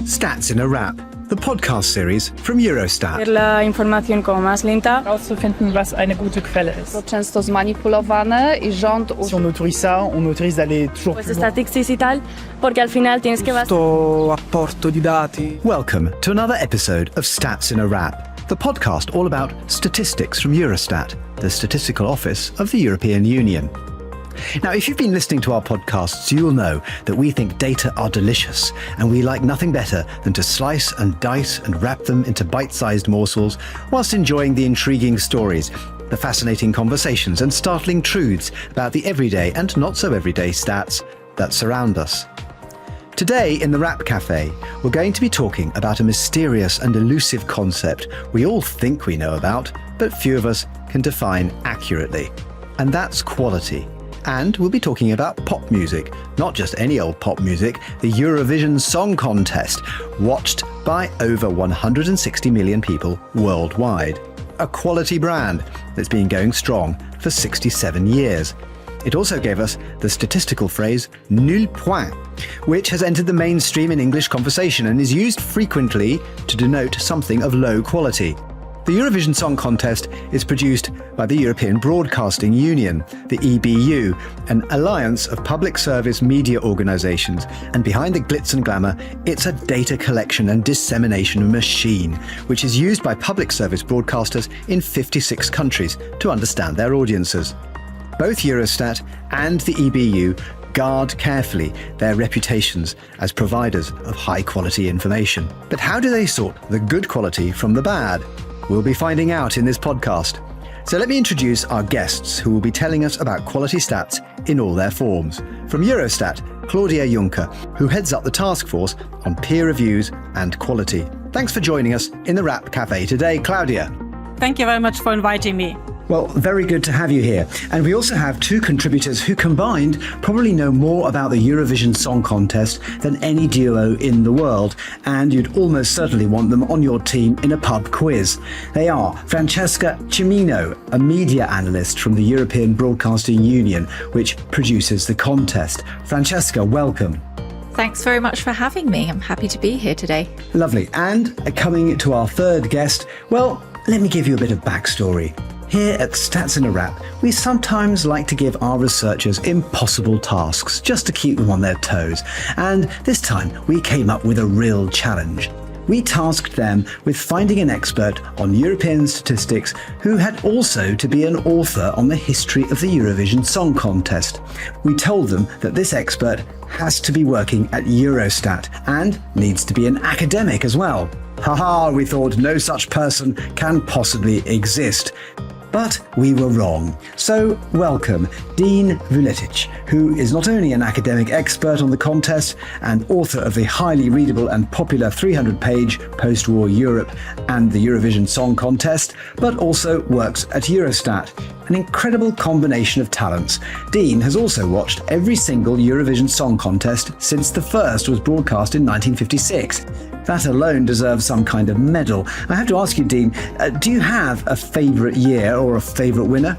Stats in a Wrap, the podcast series from Eurostat. La información como más lenta. Herauszufinden, was eine gute Quelle ist. To często zmanipulowane i rząd Si on autorise ça, on autorise d'aller toujours plus loin. Statistics y tal, porque al final tienes que apporto di dati. Welcome to another episode of Stats in a Wrap, the podcast all about statistics from Eurostat, the statistical office of the European Union. Now, if you've been listening to our podcasts, you'll know that we think data are delicious, and we like nothing better than to slice and dice and wrap them into bite-sized morsels whilst enjoying the intriguing stories, the fascinating conversations and startling truths about the everyday and not so everyday stats that surround us. Today in the Wrap Cafe, we're going to be talking about a mysterious and elusive concept we all think we know about, but few of us can define accurately, and that's quality. And we'll be talking about pop music, not just any old pop music, the Eurovision Song Contest, watched by over 160 million people worldwide. A quality brand that's been going strong for 67 years. It also gave us the statistical phrase nul point, which has entered the mainstream in English conversation and is used frequently to denote something of low quality. The Eurovision Song Contest is produced by the European Broadcasting Union, the EBU, an alliance of public service media organisations, and behind the glitz and glamour, it's a data collection and dissemination machine, which is used by public service broadcasters in 56 countries to understand their audiences. Both Eurostat and the EBU guard carefully their reputations as providers of high-quality information. But how do they sort the good quality from the bad? We'll be finding out in this podcast. So let me introduce our guests who will be telling us about quality stats in all their forms. From Eurostat, Claudia Junker, who heads up the task force on peer reviews and quality. Thanks for joining us in the Wrap Cafe today, Claudia. Thank you very much for inviting me. Well, very good to have you here. And we also have two contributors who combined probably know more about the Eurovision Song Contest than any duo in the world. And you'd almost certainly want them on your team in a pub quiz. They are Francesca Cimino, a media analyst from the European Broadcasting Union, which produces the contest. Francesca, welcome. Thanks very much for having me. I'm happy to be here today. Lovely. And coming to our third guest, well, let me give you a bit of backstory. Here at Stats in a Wrap, we sometimes like to give our researchers impossible tasks just to keep them on their toes. And this time we came up with a real challenge. We tasked them with finding an expert on European statistics who had also to be an author on the history of the Eurovision Song Contest. We told them that this expert has to be working at Eurostat and needs to be an academic as well. Haha, we thought no such person can possibly exist. But we were wrong. So welcome Dean Vuletic, who is not only an academic expert on the contest and author of the highly readable and popular 300-page Post-War Europe and the Eurovision Song Contest, but also works at Eurostat. An incredible combination of talents. Dean has also watched every single Eurovision Song Contest since the first was broadcast in 1956. That alone deserves some kind of medal. I have to ask you, Dean, do you have a favourite year or a favourite winner?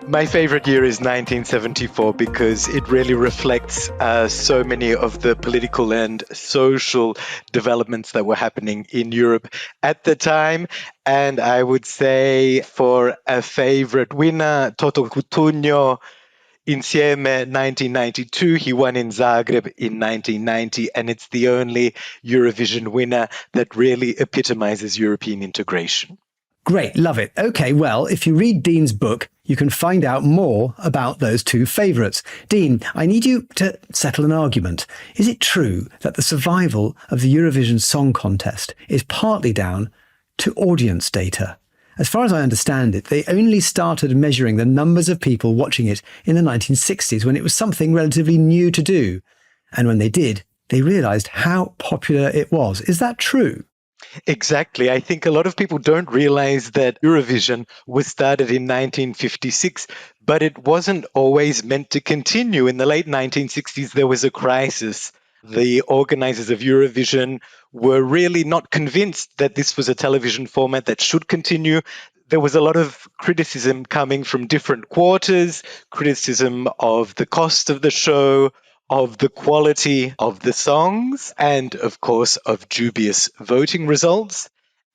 My favourite year is 1974 because it really reflects so many of the political and social developments that were happening in Europe at the time. And I would say for a favourite winner, Toto Cutugno, Insieme 1992, he won in Zagreb in 1990, and it's the only Eurovision winner that really epitomizes European integration. Great, love it. Okay, well, if you read Dean's book, you can find out more about those two favourites. Dean, I need you to settle an argument. Is it true that the survival of the Eurovision Song Contest is partly down to audience data? As far as I understand it, they only started measuring the numbers of people watching it in the 1960s when it was something relatively new to do. And when they did, they realised how popular it was. Is that true? Exactly. I think a lot of people don't realize that Eurovision was started in 1956, but it wasn't always meant to continue. In the late 1960s, there was a crisis. The organizers of Eurovision were really not convinced that this was a television format that should continue. There was a lot of criticism coming from different quarters, criticism of the cost of the show, of the quality of the songs and, of course, of dubious voting results.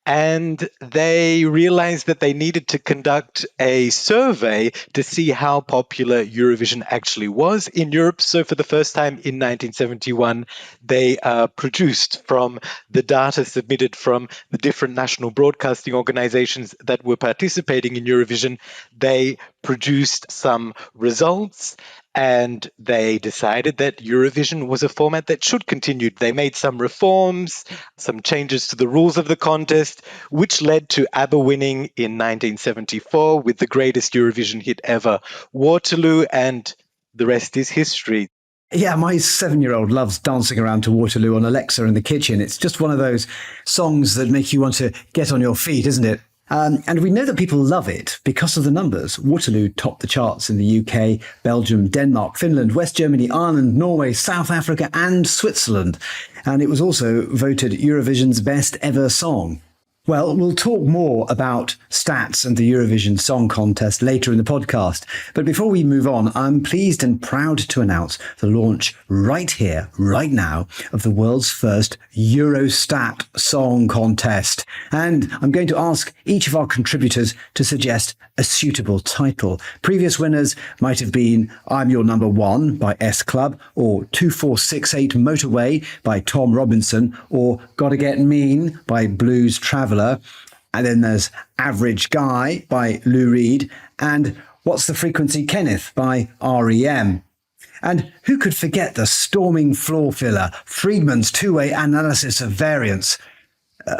And they realized that they needed to conduct a survey to see how popular Eurovision actually was in Europe. So for the first time in 1971, they produced from the data submitted from the different national broadcasting organizations that were participating in Eurovision. They produced some results, and they decided that Eurovision was a format that should continue. They made some reforms, some changes to the rules of the contest, which led to ABBA winning in 1974 with the greatest Eurovision hit ever, Waterloo, and the rest is history. Yeah, my 7-year-old loves dancing around to Waterloo on Alexa in the kitchen. It's just one of those songs that make you want to get on your feet, isn't it? And we know that people love it because of the numbers. Waterloo topped the charts in the UK, Belgium, Denmark, Finland, West Germany, Ireland, Norway, South Africa and Switzerland. And it was also voted Eurovision's best ever song. Well, we'll talk more about stats and the Eurovision Song Contest later in the podcast. But before we move on, I'm pleased and proud to announce the launch right here, right now, of the world's first Eurostat Song Contest. And I'm going to ask each of our contributors to suggest a suitable title. Previous winners might have been I'm Your Number One by S Club, or 2468 Motorway by Tom Robinson, or Gotta Get Mean by Blues Traveller. And then there's Average Guy by Lou Reed, and What's the Frequency, Kenneth by REM. And who could forget the storming floor filler, Friedman's two-way analysis of variance?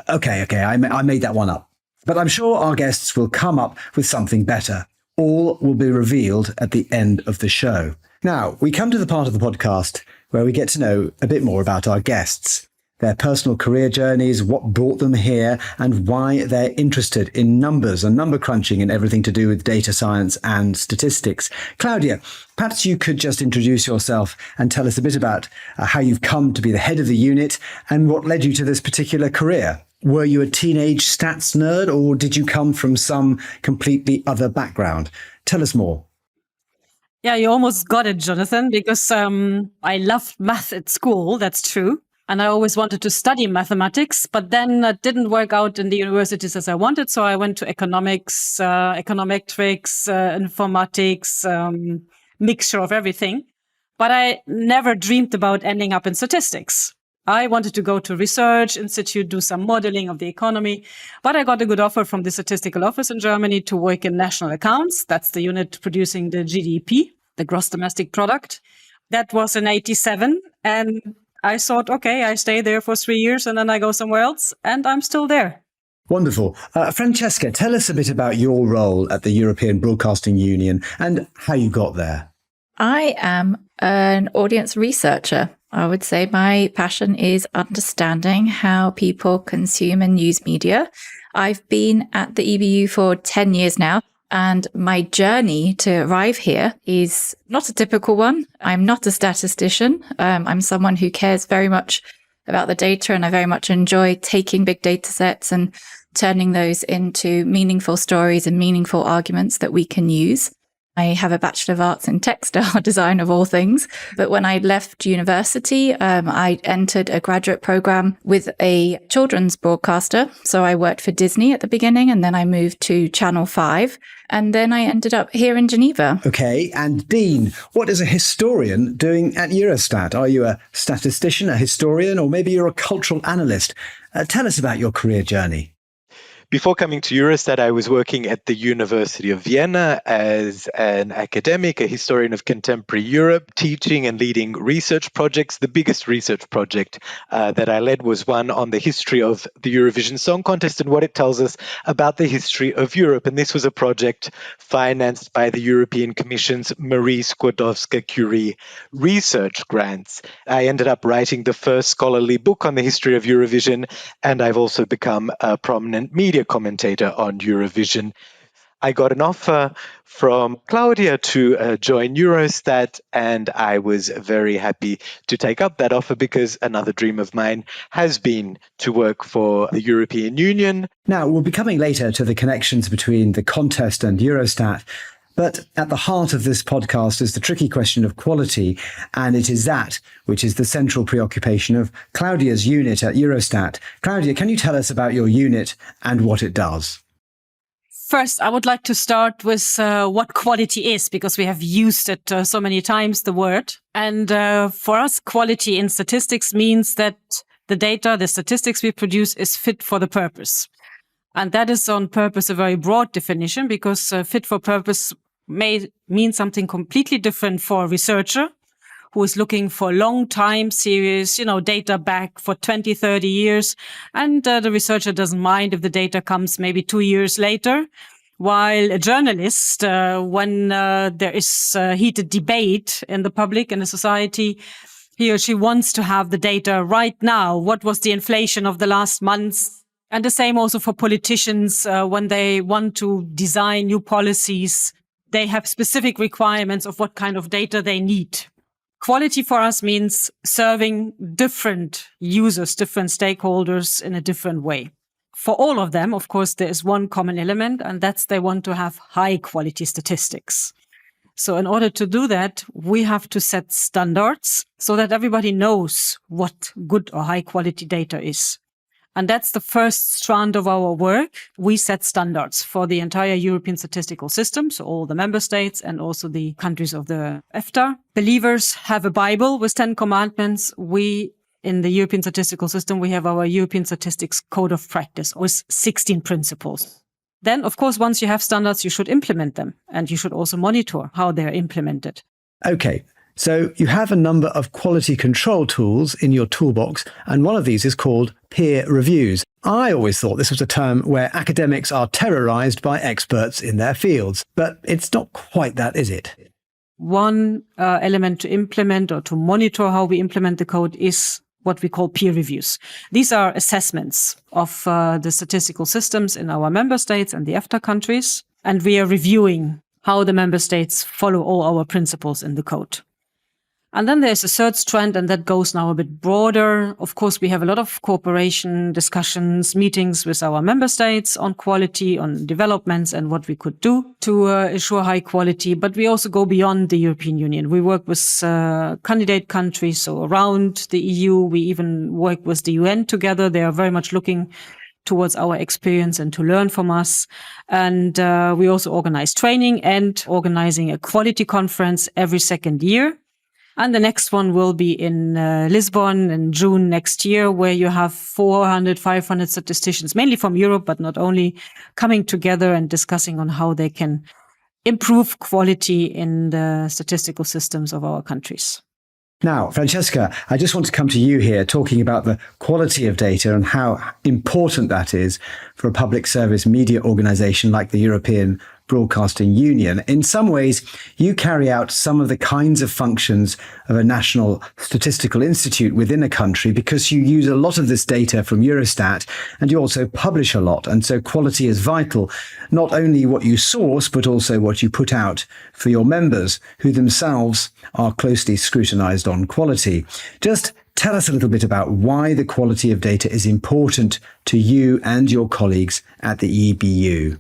Okay, I made that one up. But I'm sure our guests will come up with something better. All will be revealed at the end of the show. Now, we come to the part of the podcast where we get to know a bit more about our guests, their personal career journeys, what brought them here, and why they're interested in numbers and number crunching and everything to do with data science and statistics. Claudia, perhaps you could just introduce yourself and tell us a bit about how you've come to be the head of the unit and what led you to this particular career. Were you a teenage stats nerd, or did you come from some completely other background? Tell us more. Yeah, you almost got it, Jonathan, because I loved math at school. That's true. And I always wanted to study mathematics, but then it didn't work out in the universities as I wanted. So I went to economics, econometrics, informatics, mixture of everything. But I never dreamed about ending up in statistics. I wanted to go to research institute, do some modeling of the economy, but I got a good offer from the statistical office in Germany to work in national accounts. That's the unit producing the GDP, the gross domestic product. That was in 87. And I thought, okay, I stay there for 3 years and then I go somewhere else, and I'm still there. Wonderful. Francesca, tell us a bit about your role at the European Broadcasting Union and how you got there. I am an audience researcher. I would say my passion is understanding how people consume and use media. I've been at the EBU for 10 years now, and my journey to arrive here is not a typical one. I'm not a statistician. I'm someone who cares very much about the data, and I very much enjoy taking big data sets and turning those into meaningful stories and meaningful arguments that we can use. I have a Bachelor of Arts in Textile Design, of all things. But when I left university, I entered a graduate program with a children's broadcaster. So I worked for Disney at the beginning, and then I moved to Channel 5. And then I ended up here in Geneva. Okay. And Dean, what is a historian doing at Eurostat? Are you a statistician, a historian, or maybe you're a cultural analyst? Tell us about your career journey. Before coming to Eurostat, I was working at the University of Vienna as an academic, a historian of contemporary Europe, teaching and leading research projects. The biggest research project that I led was one on the history of the Eurovision Song Contest and what it tells us about the history of Europe. And this was a project financed by the European Commission's Marie Skłodowska-Curie research grants. I ended up writing the first scholarly book on the history of Eurovision, and I've also become a prominent media commentator on Eurovision. I got an offer from Claudia to join Eurostat, and I was very happy to take up that offer because another dream of mine has been to work for the European Union. Now, we'll be coming later to the connections between the contest and Eurostat, But at the heart of this podcast is the tricky question of quality, and it is that which is the central preoccupation of Claudia's unit at Eurostat. Claudia, can you tell us about your unit and what it does? First, I would like to start with what quality is, because we have used it so many times, the word. And for us, quality in statistics means that the data, the statistics we produce is fit for the purpose. And that is on purpose a very broad definition, because fit for purpose may mean something completely different for a researcher who is looking for long time series, data back for 20, 30 years. And the researcher doesn't mind if the data comes maybe 2 years later. While a journalist, when there is heated debate in the public, in the society, he or she wants to have the data right now. What was the inflation of the last months? And the same also for politicians, when they want to design new policies, they have specific requirements of what kind of data they need. Quality for us means serving different users, different stakeholders in a different way. For all of them, of course, there is one common element, and that's they want to have high quality statistics. So in order to do that, we have to set standards so that everybody knows what good or high quality data is. And that's the first strand of our work. We set standards for the entire European Statistical System, so all the member states and also the countries of the EFTA. Believers have a Bible with 10 commandments. We, in the European Statistical System, we have our European Statistics Code of Practice with 16 principles. Then, of course, once you have standards, you should implement them, and you should also monitor how they're implemented. Okay. So you have a number of quality control tools in your toolbox, and one of these is called peer reviews. I always thought this was a term where academics are terrorized by experts in their fields, but it's not quite that, is it? One element to implement or to monitor how we implement the code is what we call peer reviews. These are assessments of the statistical systems in our member states and the EFTA countries, and we are reviewing how the member states follow all our principles in the code. And then there's a third strand, and that goes now a bit broader. Of course, we have a lot of cooperation, discussions, meetings with our member states on quality, on developments and what we could do to ensure high quality. But we also go beyond the European Union. We work with candidate countries, so around the EU. We even work with the UN together. They are very much looking towards our experience and to learn from us. And we also organize training and organizing a quality conference every second year. And the next one will be in Lisbon in June next year, where you have 400, 500 statisticians, mainly from Europe, but not only, coming together and discussing on how they can improve quality in the statistical systems of our countries. Now, Francesca, I just want to come to you here talking about the quality of data and how important that is for a public service media organisation like the European Broadcasting Union. In some ways, you carry out some of the kinds of functions of a national statistical institute within a country because you use a lot of this data from Eurostat and you also publish a lot. And so quality is vital, not only what you source, but also what you put out for your members, who themselves are closely scrutinized on quality. Just tell us a little bit about why the quality of data is important to you and your colleagues at the EBU.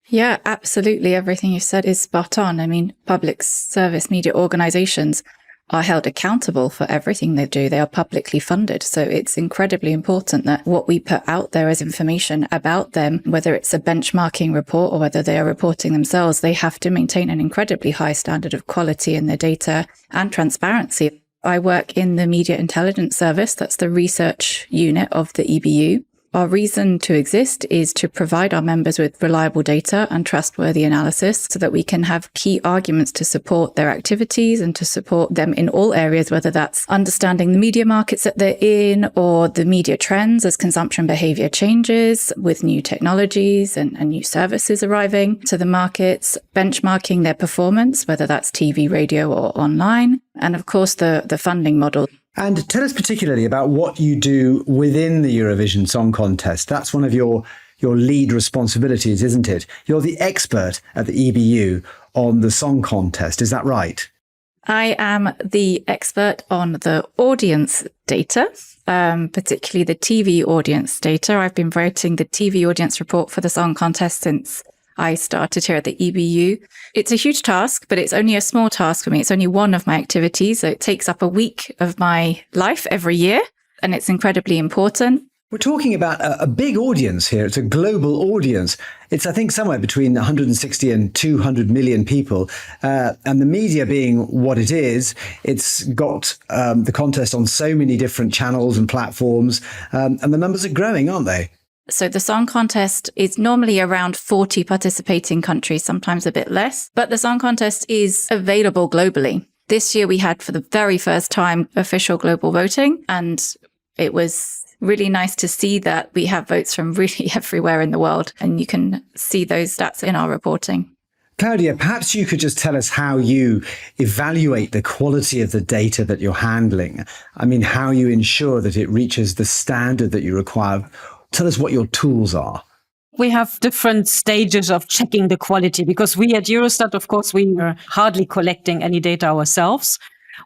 Yeah, absolutely. Everything you said is spot on. I mean, public service media organizations are held accountable for everything they do. They are publicly funded. So it's incredibly important that what we put out there as information about them, whether it's a benchmarking report or whether they are reporting themselves, they have to maintain an incredibly high standard of quality in their data and transparency. I work in the Media Intelligence Service. That's the research unit of the EBU. Our reason to exist is to provide our members with reliable data and trustworthy analysis so that we can have key arguments to support their activities and to support them in all areas, whether that's understanding the media markets that they're in or the media trends as consumption behavior changes with new technologies and new services arriving to the markets, benchmarking their performance, whether that's TV, radio or online, and of course the funding model. And tell us particularly about what you do within the Eurovision Song Contest. That's one of your lead responsibilities, isn't it? You're the expert at the EBU on the Song Contest. Is that right? I am the expert on the audience data, particularly the TV audience data. I've been writing the TV audience report for the Song Contest since I started here at the EBU. It's a huge task, but it's only a small task for me. It's only one of my activities. So it takes up a week of my life every year, and it's incredibly important. We're talking about a big audience here. It's a global audience. It's, I think, somewhere between 160 and 200 million people. And the media being what it is, it's got the contest on so many different channels and platforms. And the numbers are growing, aren't they? So the song contest is normally around 40 participating countries, sometimes a bit less. But the song contest is available globally. This year we had, for the very first time, official global voting. And it was really nice to see that we have votes from really everywhere in the world. And you can see those stats in our reporting. Claudia, perhaps you could just tell us how you evaluate the quality of the data that you're handling. I mean, how you ensure that it reaches the standard that you require. Tell us what your tools are. We have different stages of checking the quality because we at Eurostat, of course, we are hardly collecting any data ourselves.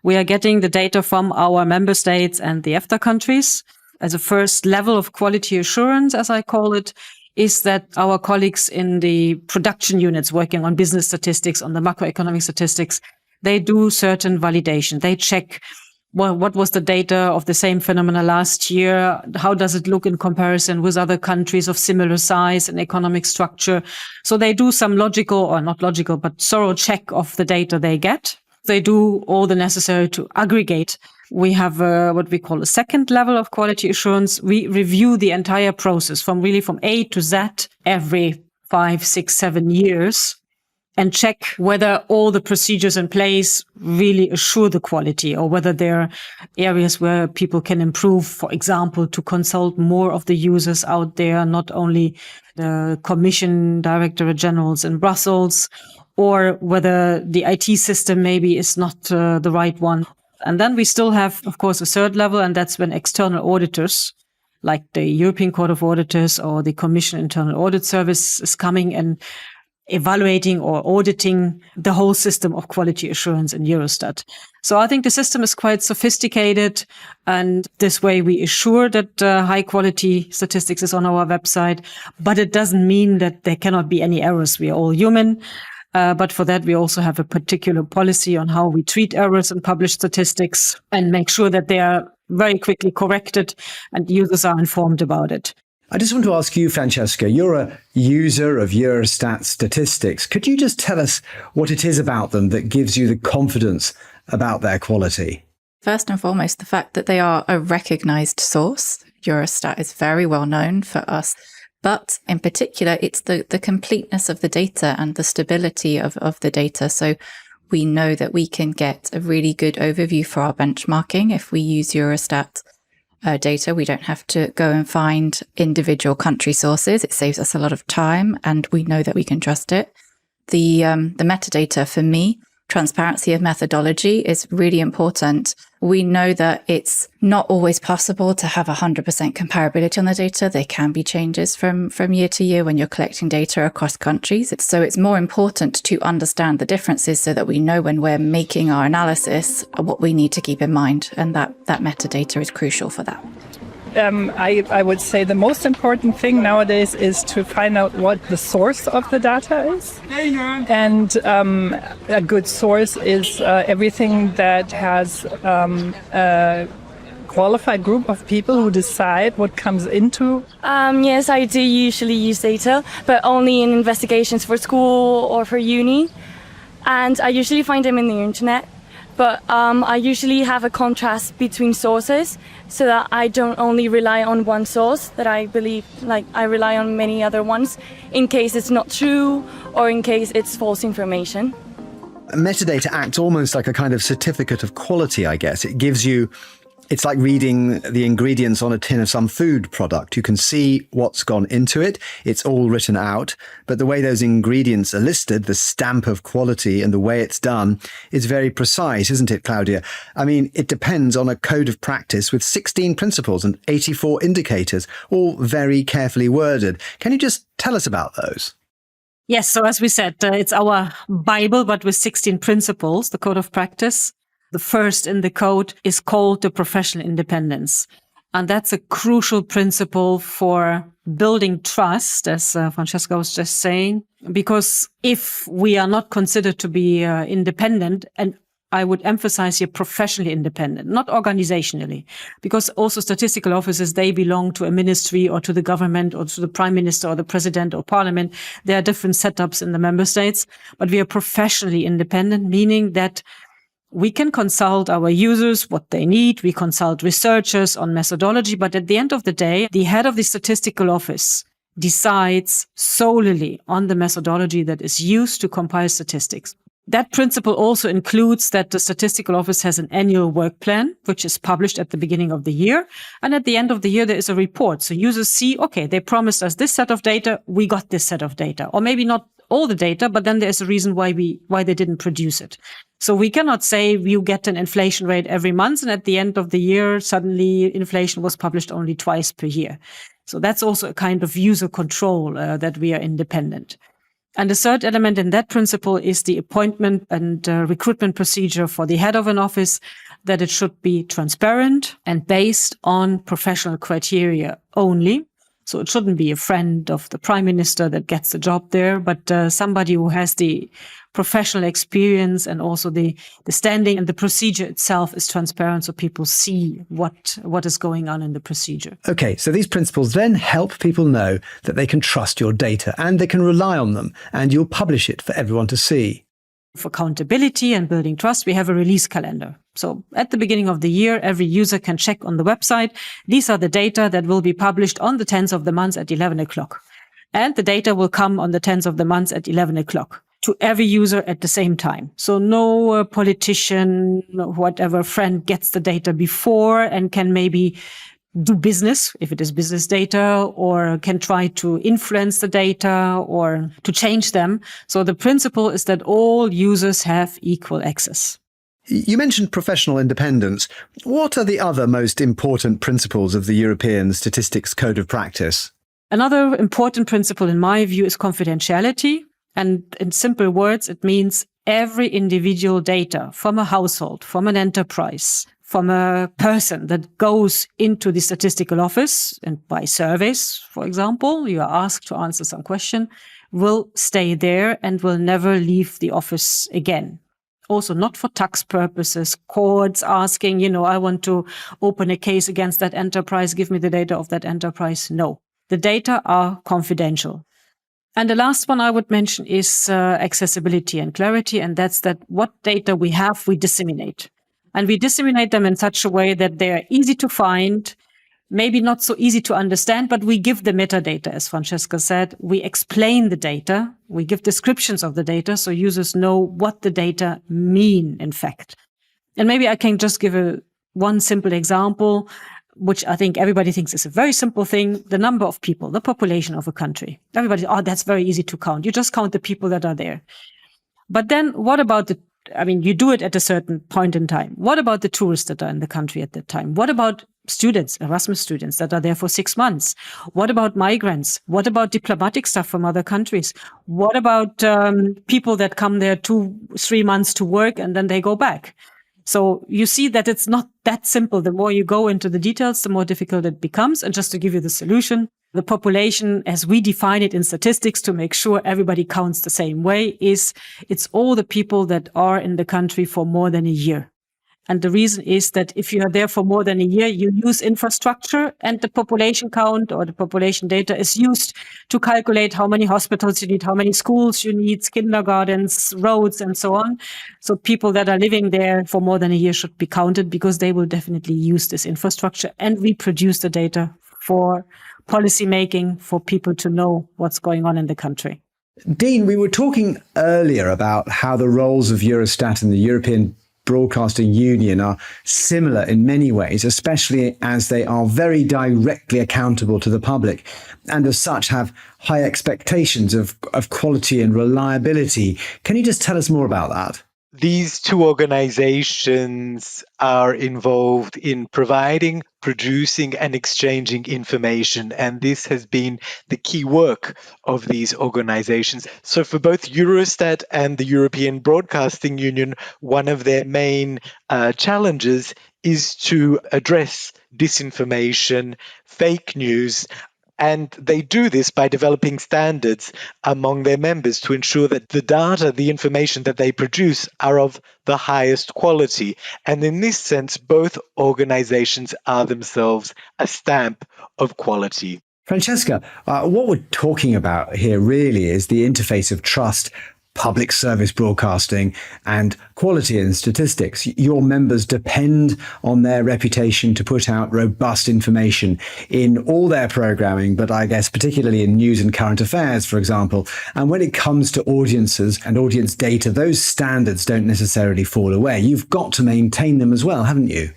We are getting the data from our member states and the EFTA countries. As a first level of quality assurance, as I call it, is that our colleagues in the production units working on business statistics, on the macroeconomic statistics, they do certain validation. They check, well, what was the data of the same phenomena last year? How does it look in comparison with other countries of similar size and economic structure? So they do some logical, or not logical, but thorough check of the data they get. They do all the necessary to aggregate. We have what we call a second level of quality assurance. We review the entire process from A to Z every 5, 6, 7 years and check whether all the procedures in place really assure the quality or whether there are areas where people can improve. For example, to consult more of the users out there, not only the Commission Directorate Generals in Brussels, or whether the IT system maybe is not the right one. And then we still have, of course, a third level, and that's when external auditors, like the European Court of Auditors or the Commission Internal Audit Service, is coming and evaluating or auditing the whole system of quality assurance in Eurostat. So I think the system is quite sophisticated, and this way we assure that high quality statistics is on our website, but it doesn't mean that there cannot be any errors. We are all human. But for that, we also have a particular policy on how we treat errors in published statistics and make sure that they are very quickly corrected and users are informed about it. I just want to ask you, Francesca, you're a user of Eurostat statistics. Could you just tell us what it is about them that gives you the confidence about their quality? First and foremost, the fact that they are a recognized source. Eurostat is very well known for us. But in particular, it's the completeness of the data and the stability of the data. So we know that we can get a really good overview for our benchmarking. If we use Eurostat data, we don't have to go and find individual country sources. It saves us a lot of time, and we know that we can trust it. The metadata, for me, transparency of methodology is really important. We know that it's not always possible to have 100% comparability on the data. There can be changes from year to year when you're collecting data across countries. So it's more important to understand the differences so that we know when we're making our analysis what we need to keep in mind. And that metadata is crucial for that. I would say the most important thing nowadays is to find out what the source of the data is. And a good source is everything that has a qualified group of people who decide what comes into. Yes, I do usually use data, but only in investigations for school or for uni. And I usually find them in the internet. But I usually have a contrast between sources so that I don't only rely on one source, that I believe, like I rely on many other ones in case it's not true or in case it's false information. Metadata acts almost like a kind of certificate of quality, I guess. It gives you, it's like reading the ingredients on a tin of some food product. You can see what's gone into it. It's all written out. But the way those ingredients are listed, the stamp of quality and the way it's done is very precise, isn't it, Claudia? I mean, it depends on a code of practice with 16 principles and 84 indicators, all very carefully worded. Can you just tell us about those? Yes, so as we said, it's our Bible, but with 16 principles, the code of practice. The first in the code is called the professional independence. And that's a crucial principle for building trust, as Francesca was just saying, because if we are not considered to be independent, and I would emphasize here professionally independent, not organizationally, because also statistical offices, they belong to a ministry or to the government or to the prime minister or the president or parliament. There are different setups in the member states, but we are professionally independent, meaning that we can consult our users, what they need. We consult researchers on methodology. But at the end of the day, the head of the statistical office decides solely on the methodology that is used to compile statistics. That principle also includes that the statistical office has an annual work plan, which is published at the beginning of the year. And at the end of the year, there is a report. So users see, okay, they promised us this set of data. We got this set of data, or maybe not all the data, but then there's a reason why they didn't produce it. So we cannot say you get an inflation rate every month, and at the end of the year, suddenly inflation was published only twice per year. So that's also a kind of user control that we are independent. And the third element in that principle is the appointment and recruitment procedure for the head of an office, that it should be transparent and based on professional criteria only. So it shouldn't be a friend of the prime minister that gets the job there, but somebody who has the professional experience, and also the standing and the procedure itself is transparent, so people see what is going on in the procedure. Okay, so these principles then help people know that they can trust your data and they can rely on them, and you'll publish it for everyone to see. For accountability and building trust, we have a release calendar. So at the beginning of the year, every user can check on the website. These are the data that will be published on the 10th of the month at 11 o'clock. And the data will come on the 10th of the month at 11 o'clock to every user at the same time. So no politician, whatever friend gets the data before and can maybe do business, if it is business data, or can try to influence the data or to change them. So the principle is that all users have equal access. You mentioned professional independence. What are the other most important principles of the European Statistics Code of Practice? Another important principle, in my view, is confidentiality. And in simple words, it means every individual data from a household, from an enterprise, from a person that goes into the statistical office, and by surveys, for example, you are asked to answer some question, will stay there and will never leave the office again. Also not for tax purposes, courts asking, I want to open a case against that enterprise, give me the data of that enterprise. No, the data are confidential. And the last one I would mention is accessibility and clarity, and that's that what data we have, we disseminate. And we disseminate them in such a way that they are easy to find, maybe not so easy to understand, but we give the metadata, as Francesca said. We explain the data. We give descriptions of the data so users know what the data mean, in fact. And maybe I can just give one simple example, which I think everybody thinks is a very simple thing: the number of people, the population of a country. Everybody, that's very easy to count. You just count the people that are there. But then what about you do it at a certain point in time. What about the tourists that are in the country at that time? What about students, Erasmus students that are there for 6 months? What about migrants? What about diplomatic staff from other countries? What about people that come there 2-3 months to work and then they go back? So you see that it's not that simple. The more you go into the details, the more difficult it becomes. And just to give you the solution, the population, as we define it in statistics to make sure everybody counts the same way, it's all the people that are in the country for more than a year. And the reason is that if you are there for more than a year, you use infrastructure, and the population count or the population data is used to calculate how many hospitals you need, how many schools you need, kindergartens, roads, and so on. So people that are living there for more than a year should be counted, because they will definitely use this infrastructure, and we produce the data for policy making, for people to know what's going on in the country. Dean, we were talking earlier about how the roles of Eurostat and the European Broadcasting Union are similar in many ways, especially as they are very directly accountable to the public, and as such have high expectations of quality and reliability. Can you just tell us more about that? These two organizations are involved in providing, producing, and exchanging information, and this has been the key work of these organizations. So for both Eurostat and the European Broadcasting Union, one of their main challenges is to address disinformation, fake news, And they do this by developing standards among their members to ensure that the data, the information that they produce, are of the highest quality. And in this sense, both organizations are themselves a stamp of quality. Francesca, what we're talking about here really is the interface of trust, public service broadcasting, and quality in statistics. Your members depend on their reputation to put out robust information in all their programming, but I guess particularly in news and current affairs, for example. And when it comes to audiences and audience data, those standards don't necessarily fall away. You've got to maintain them as well, haven't you?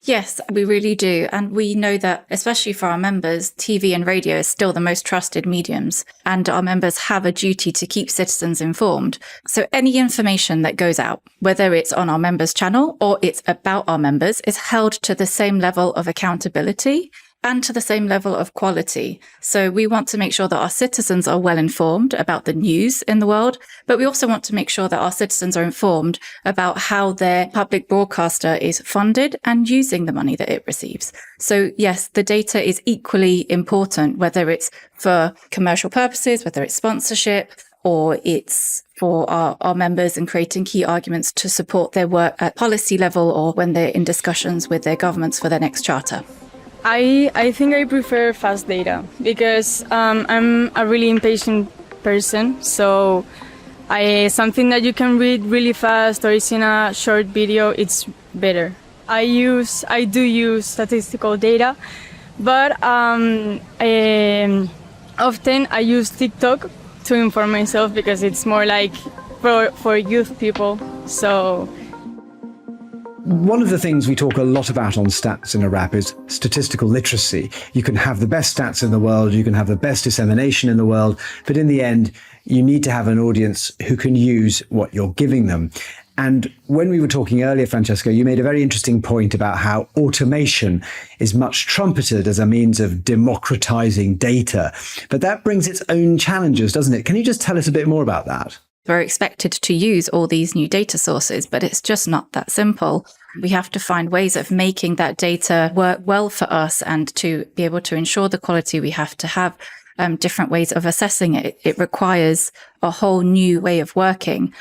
Yes, we really do. And we know that, especially for our members, TV and radio is still the most trusted mediums. And our members have a duty to keep citizens informed. So any information that goes out, whether it's on our members' channel or it's about our members, is held to the same level of accountability and to the same level of quality. So we want to make sure that our citizens are well informed about the news in the world, but we also want to make sure that our citizens are informed about how their public broadcaster is funded and using the money that it receives. So yes, the data is equally important, whether it's for commercial purposes, whether it's sponsorship, or it's for our members and creating key arguments to support their work at policy level or when they're in discussions with their governments for their next charter. I think I prefer fast data because I'm a really impatient person. So something that you can read really fast or is in a short video, it's better. I do use statistical data, but often I use TikTok to inform myself because it's more like for youth people. So one of the things we talk a lot about on Stats in a Wrap is statistical literacy. You can have the best stats in the world, you can have the best dissemination in the world, but in the end, you need to have an audience who can use what you're giving them. And when we were talking earlier, Francesca, you made a very interesting point about how automation is much trumpeted as a means of democratizing data. But that brings its own challenges, doesn't it? Can you just tell us a bit more about that? We're expected to use all these new data sources, but it's just not that simple. We have to find ways of making that data work well for us, and to be able to ensure the quality, we have to have different ways of assessing it. It requires a whole new way of working.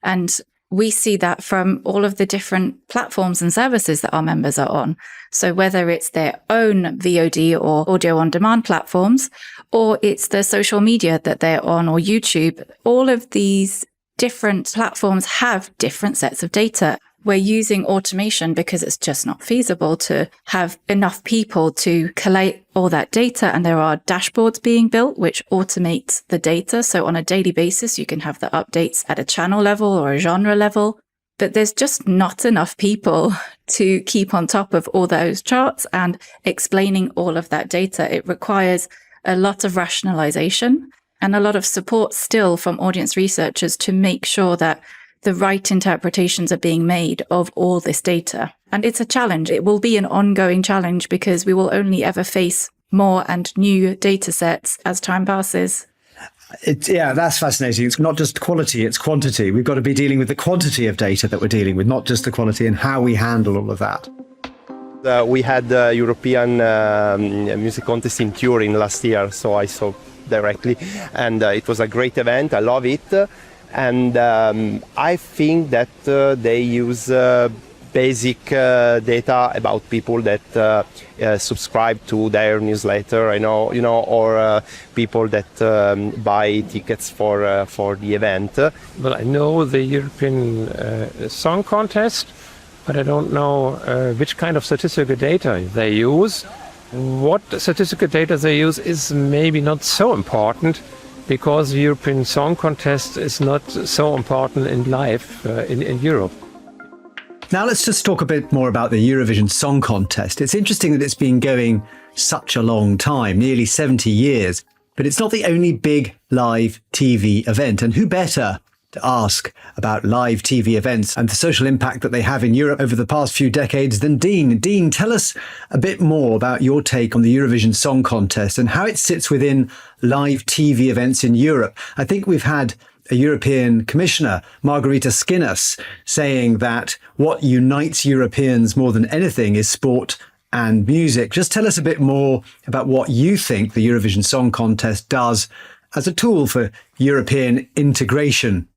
And we see that from all of the different platforms and services that our members are on. So whether it's their own VOD or audio on demand platforms, or it's the social media that they're on, or YouTube, all of these different platforms have different sets of data. We're using automation because it's just not feasible to have enough people to collate all that data. And there are dashboards being built which automate the data. So on a daily basis, you can have the updates at a channel level or a genre level. But there's just not enough people to keep on top of all those charts and explaining all of that data. It requires a lot of rationalization and a lot of support still from audience researchers to make sure that the right interpretations are being made of all this data. And it's a challenge. It will be an ongoing challenge because we will only ever face more and new data sets as time passes. Yeah, that's fascinating. It's not just quality, it's quantity. We've got to be dealing with the quantity of data that we're dealing with, not just the quality, and how we handle all of that. We had the European music contest in Turin last year, so I saw directly, and it was a great event. I love it. And I think that they use basic data about people that subscribe to their newsletter, or people that buy tickets for the event. Well, I know the European Song Contest, but I don't know which kind of statistical data they use. What statistical data they use is maybe not so important, because the European Song Contest is not so important in life in Europe. Now let's just talk a bit more about the Eurovision Song Contest. It's interesting that it's been going such a long time, nearly 70 years, but it's not the only big live TV event. And who better to ask about live TV events and the social impact that they have in Europe over the past few decades than Dean. Dean, tell us a bit more about your take on the Eurovision Song Contest and how it sits within live TV events in Europe. I think we've had a European Commissioner, Margarita Skinnas, saying that what unites Europeans more than anything is sport and music. Just tell us a bit more about what you think the Eurovision Song Contest does as a tool for European integration.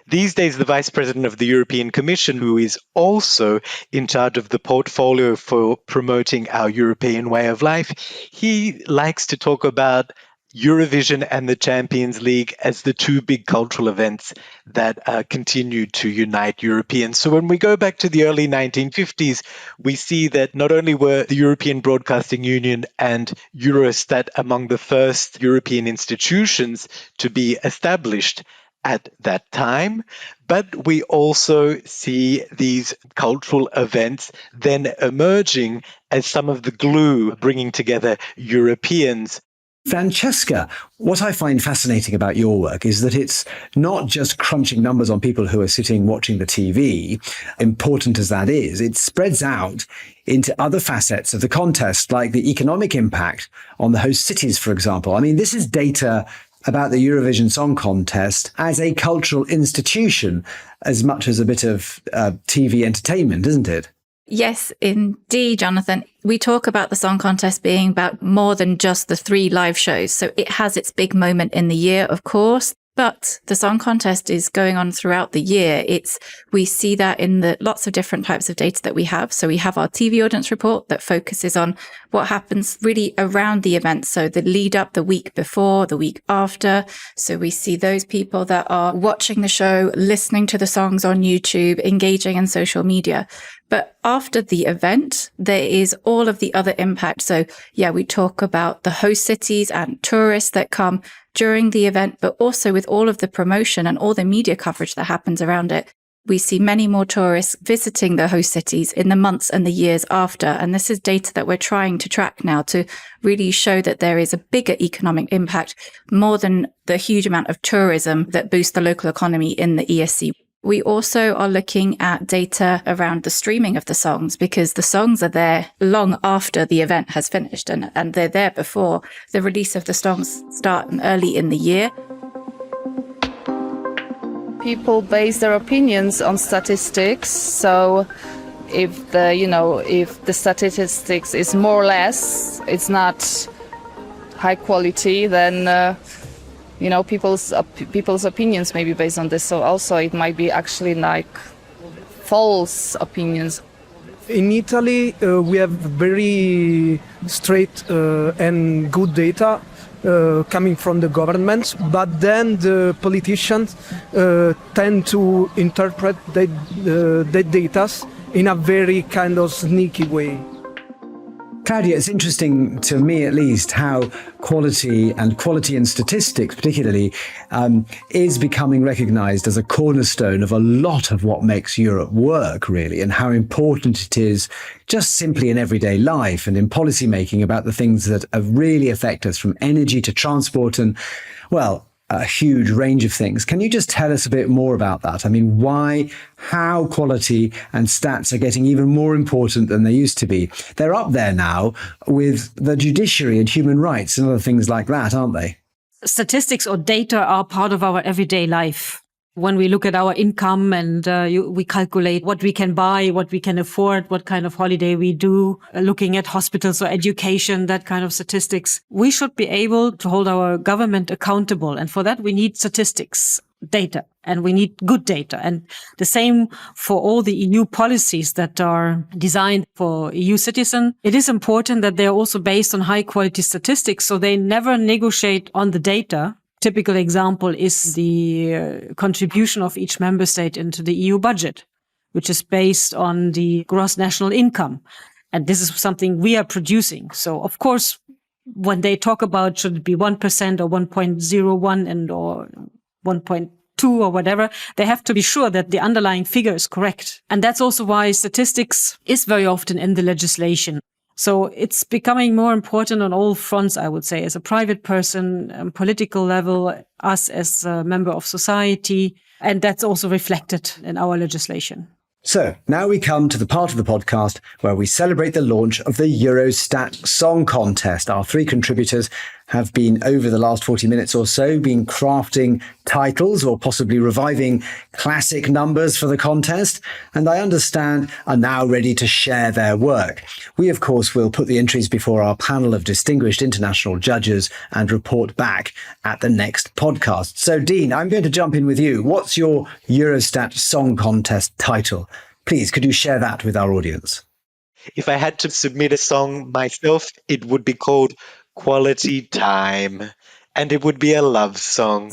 These days, the Vice President of the European Commission, who is also in charge of the portfolio for promoting our European way of life, he likes to talk about Eurovision and the Champions League as the two big cultural events that continue to unite Europeans. So when we go back to the early 1950s, we see that not only were the European Broadcasting Union and Eurostat among the first European institutions to be established at that time, but we also see these cultural events then emerging as some of the glue bringing together Europeans. Francesca, what I find fascinating about your work is that it's not just crunching numbers on people who are sitting watching the TV, important as that is. It spreads out into other facets of the contest, like the economic impact on the host cities, for example. I mean, this is data about the Eurovision Song Contest as a cultural institution as much as a bit of TV entertainment, isn't it? Yes, indeed, Jonathan. We talk about the Song Contest being about more than just the 3 live shows. So it has its big moment in the year, of course, but the Song Contest is going on throughout the year. We see that in the lots of different types of data that we have. So we have our TV audience report that focuses on what happens really around the event. So the lead up, the week before, the week after. So we see those people that are watching the show, listening to the songs on YouTube, engaging in social media. But after the event, there is all of the other impact. So yeah, we talk about the host cities and tourists that come during the event, but also with all of the promotion and all the media coverage that happens around it. We see many more tourists visiting the host cities in the months and the years after. And this is data that we're trying to track now to really show that there is a bigger economic impact, more than the huge amount of tourism that boosts the local economy in the ESC. We also are looking at data around the streaming of the songs, because the songs are there long after the event has finished, and they're there before the release of the songs start early in the year. People base their opinions on statistics. So if the statistics is more or less, it's not high quality, then people's opinions may be based on this. So also it might be actually like false opinions. In Italy, we have very straight and good data coming from the governments, but then the politicians tend to interpret the data in a very kind of sneaky way. Claudia, it's interesting to me, at least, how quality in statistics particularly is becoming recognised as a cornerstone of a lot of what makes Europe work, really, and how important it is just simply in everyday life and in policy making about the things that really affect us, from energy to transport and, well, a huge range of things. Can you just tell us a bit more about that? I mean, how quality and stats are getting even more important than they used to be? They're up there now with the judiciary and human rights and other things like that, aren't they? Statistics or data are part of our everyday life. When we look at our income and we calculate what we can buy, what we can afford, what kind of holiday we do, looking at hospitals or education, that kind of statistics, we should be able to hold our government accountable. And for that, we need statistics, data, and we need good data. And the same for all the EU policies that are designed for EU citizens. It is important that they're also based on high quality statistics, so they never negotiate on the data. Typical example is the contribution of each member state into the EU budget, which is based on the gross national income. And this is something we are producing. So, of course, when they talk about should it be 1% or 1.01 and or 1.2 or whatever, they have to be sure that the underlying figure is correct. And that's also why statistics is very often in the legislation. So it's becoming more important on all fronts, I would say, as a private person, political level, us as a member of society. And that's also reflected in our legislation. So now we come to the part of the podcast where we celebrate the launch of the Eurostat Song Contest. Our 3 contributors have been, over the last 40 minutes or so, been crafting titles or possibly reviving classic numbers for the contest, and I understand are now ready to share their work. We, of course, will put the entries before our panel of distinguished international judges and report back at the next podcast. So, Dean, I'm going to jump in with you. What's your Eurostat Song Contest title? Please, could you share that with our audience? If I had to submit a song myself, it would be called Quality Time, and it would be a love song.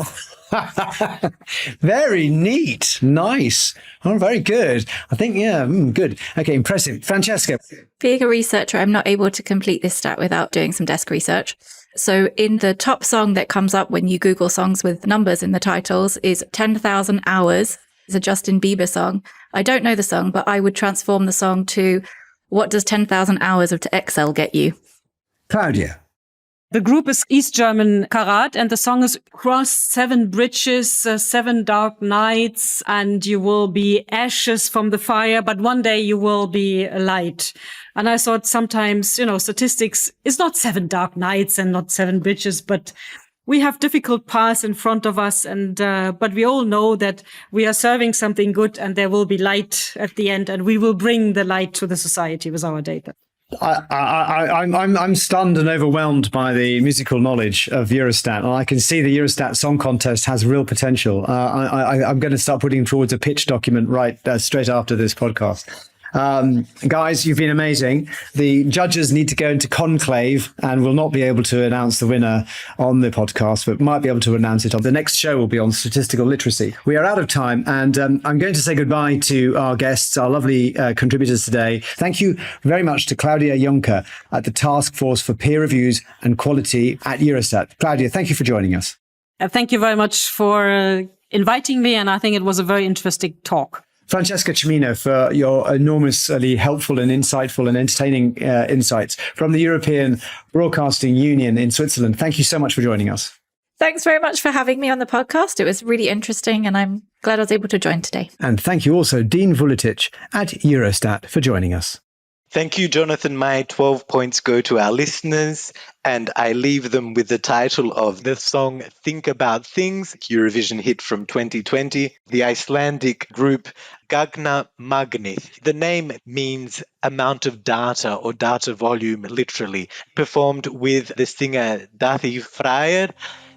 Very neat. Nice. Oh, very good. I think, yeah, good. Okay, impressive. Francesca. Being a researcher, I'm not able to complete this stat without doing some desk research. So in the top song that comes up when you Google songs with numbers in the titles is 10,000 Hours. It's a Justin Bieber song. I don't know the song, but I would transform the song to what does 10,000 hours of Excel get you? Claudia. The group is East German Karat, and the song is Cross 7 Bridges, 7 Dark Nights, and you will be ashes from the fire, but one day you will be light. And I thought sometimes, statistics is not 7 dark nights and not 7 bridges, but we have difficult paths in front of us, and but we all know that we are serving something good, and there will be light at the end, and we will bring the light to the society with our data. I'm stunned and overwhelmed by the musical knowledge of Eurostat, and I can see the Eurostat Song Contest has real potential. I'm going to start putting towards a pitch document straight after this podcast. Guys, you've been amazing. The judges need to go into conclave and will not be able to announce the winner on the podcast, but might be able to announce it on the next show. Will be on statistical literacy. We are out of time, and I'm going to say goodbye to our guests, our lovely contributors today. Thank you very much to Claudia Junker at the Task Force for Peer Reviews and Quality at Eurostat. Claudia, thank you for joining us. Thank you very much for inviting me, and I think it was a very interesting talk. Francesca Cimino, for your enormously helpful and insightful and entertaining insights from the European Broadcasting Union in Switzerland. Thank you so much for joining us. Thanks very much for having me on the podcast. It was really interesting, and I'm glad I was able to join today. And thank you also, Dean Vuletic at Eurostat, for joining us. Thank you, Jonathan. My 12 points go to our listeners, and I leave them with the title of the song Think About Things, Eurovision hit from 2020, the Icelandic group Gagna Magnith. The name means amount of data or data volume, literally, performed with the singer Daði Freyr.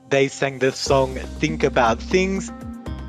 They sang the song Think About Things.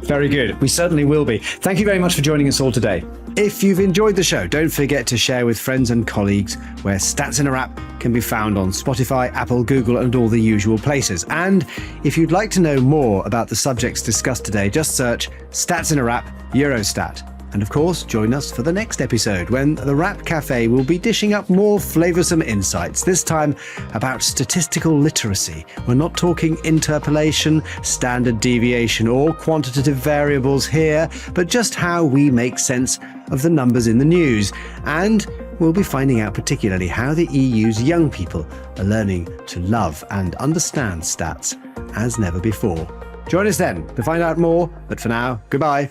Very good. We certainly will be. Thank you very much for joining us all today. If you've enjoyed the show, don't forget to share with friends and colleagues, where Stats in a Wrap can be found on Spotify, Apple, Google, and all the usual places. And if you'd like to know more about the subjects discussed today, just search Stats in a Wrap Eurostat. And of course, join us for the next episode, when the Wrap Cafe will be dishing up more flavoursome insights, this time about statistical literacy. We're not talking interpolation, standard deviation, or quantitative variables here, but just how we make sense of the numbers in the news. And we'll be finding out particularly how the EU's young people are learning to love and understand stats as never before. Join us then to find out more, but for now, goodbye.